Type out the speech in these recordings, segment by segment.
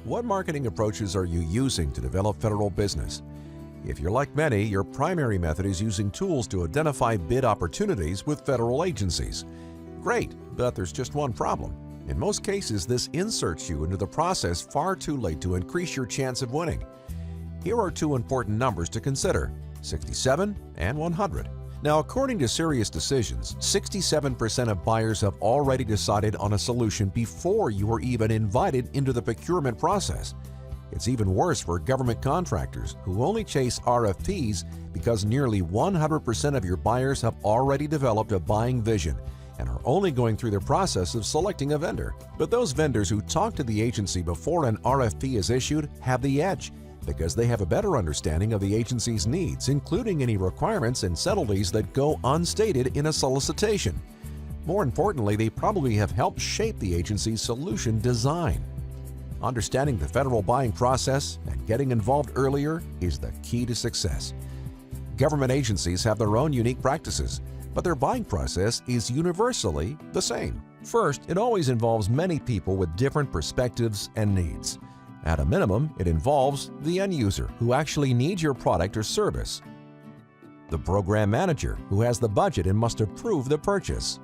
What marketing approaches are you using to develop federal business? If you're like many, your primary method is using tools to identify bid opportunities with federal agencies. Great, but there's just one problem. In most cases, this inserts you into the process far too late to increase your chance of winning. Here are two important numbers to consider: 67 and 100. Now, according to Serious Decisions, 67% of buyers have already decided on a solution before you are even invited into the procurement process. It's even worse for government contractors who only chase RFPs because nearly 100% of your buyers have already developed a buying vision and are only going through the process of selecting a vendor. But those vendors who talk to the agency before an RFP is issued have the edge, because they have a better understanding of the agency's needs, including any requirements and subtleties that go unstated in a solicitation. More importantly, they probably have helped shape the agency's solution design. Understanding the federal buying process and getting involved earlier is the key to success. Government agencies have their own unique practices, but their buying process is universally the same. First, it always involves many people with different perspectives and needs. At a minimum, it involves the end user who actually needs your product or service, the program manager who has the budget and must approve the purchase,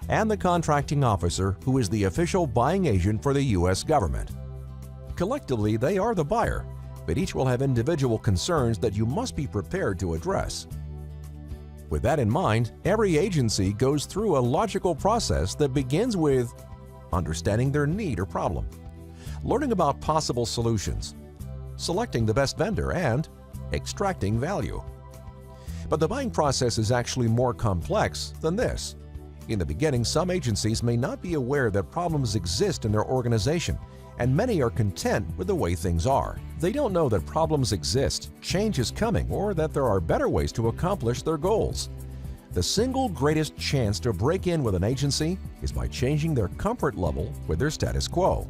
and the contracting officer who is the official buying agent for the U.S. government. Collectively, they are the buyer, but each will have individual concerns that you must be prepared to address. With that in mind, every agency goes through a logical process that begins with understanding their need or problem, learning about possible solutions, selecting the best vendor, and extracting value. But the buying process is actually more complex than this. In the beginning, some agencies may not be aware that problems exist in their organization, and many are content with the way things are. They don't know that problems exist, change is coming, or that there are better ways to accomplish their goals. The single greatest chance to break in with an agency is by changing their comfort level with their status quo.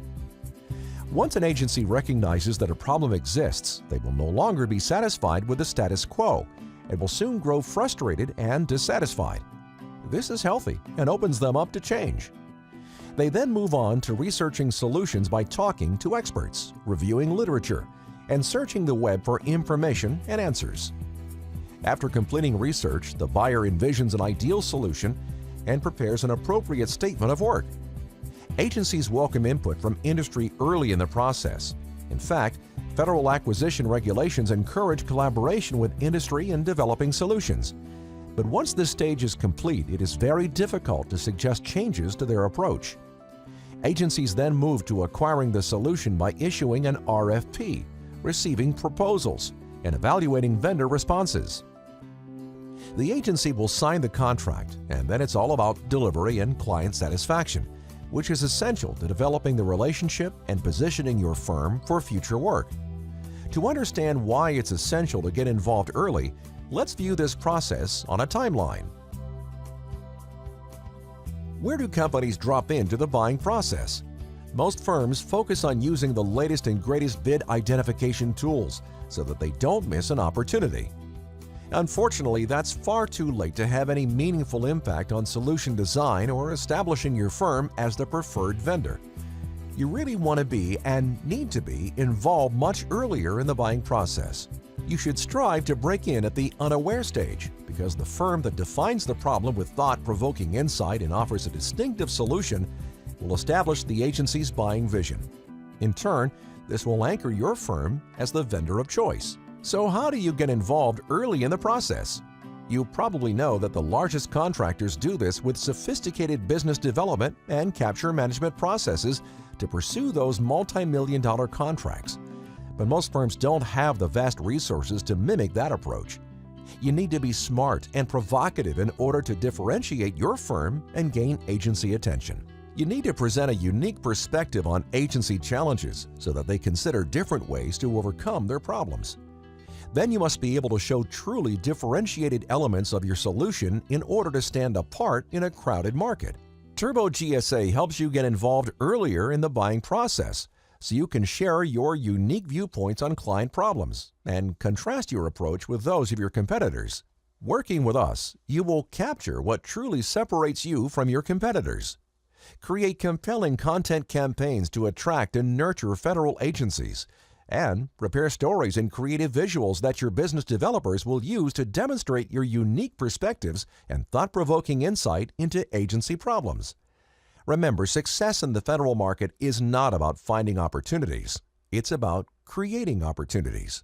Once an agency recognizes that a problem exists, they will no longer be satisfied with the status quo and will soon grow frustrated and dissatisfied. This is healthy and opens them up to change. They then move on to researching solutions by talking to experts, reviewing literature, and searching the web for information and answers. After completing research, the buyer envisions an ideal solution and prepares an appropriate statement of work. Agencies welcome input from industry early in the process. In fact, federal acquisition regulations encourage collaboration with industry in developing solutions. But once this stage is complete, it is very difficult to suggest changes to their approach. Agencies then move to acquiring the solution by issuing an RFP, receiving proposals, and evaluating vendor responses. The agency will sign the contract, and then it's all about delivery and client satisfaction, which is essential to developing the relationship and positioning your firm for future work. To understand why it's essential to get involved early, let's view this process on a timeline. Where do companies drop into the buying process? Most firms focus on using the latest and greatest bid identification tools so that they don't miss an opportunity. Unfortunately, that's far too late to have any meaningful impact on solution design or establishing your firm as the preferred vendor. You really want to be and need to be involved much earlier in the buying process. You should strive to break in at the unaware stage, because the firm that defines the problem with thought-provoking insight and offers a distinctive solution will establish the agency's buying vision. In turn, this will anchor your firm as the vendor of choice. So how do you get involved early in the process? You probably know that the largest contractors do this with sophisticated business development and capture management processes to pursue those multi-million-dollar contracts. But most firms don't have the vast resources to mimic that approach. You need to be smart and provocative in order to differentiate your firm and gain agency attention. You need to present a unique perspective on agency challenges so that they consider different ways to overcome their problems. Then you must be able to show truly differentiated elements of your solution in order to stand apart in a crowded market. Turbo GSA helps you get involved earlier in the buying process, so you can share your unique viewpoints on client problems and contrast your approach with those of your competitors. Working with us, you will capture what truly separates you from your competitors. Create compelling content campaigns to attract and nurture federal agencies. And prepare stories and creative visuals that your business developers will use to demonstrate your unique perspectives and thought-provoking insight into agency problems. Remember, success in the federal market is not about finding opportunities. It's about creating opportunities.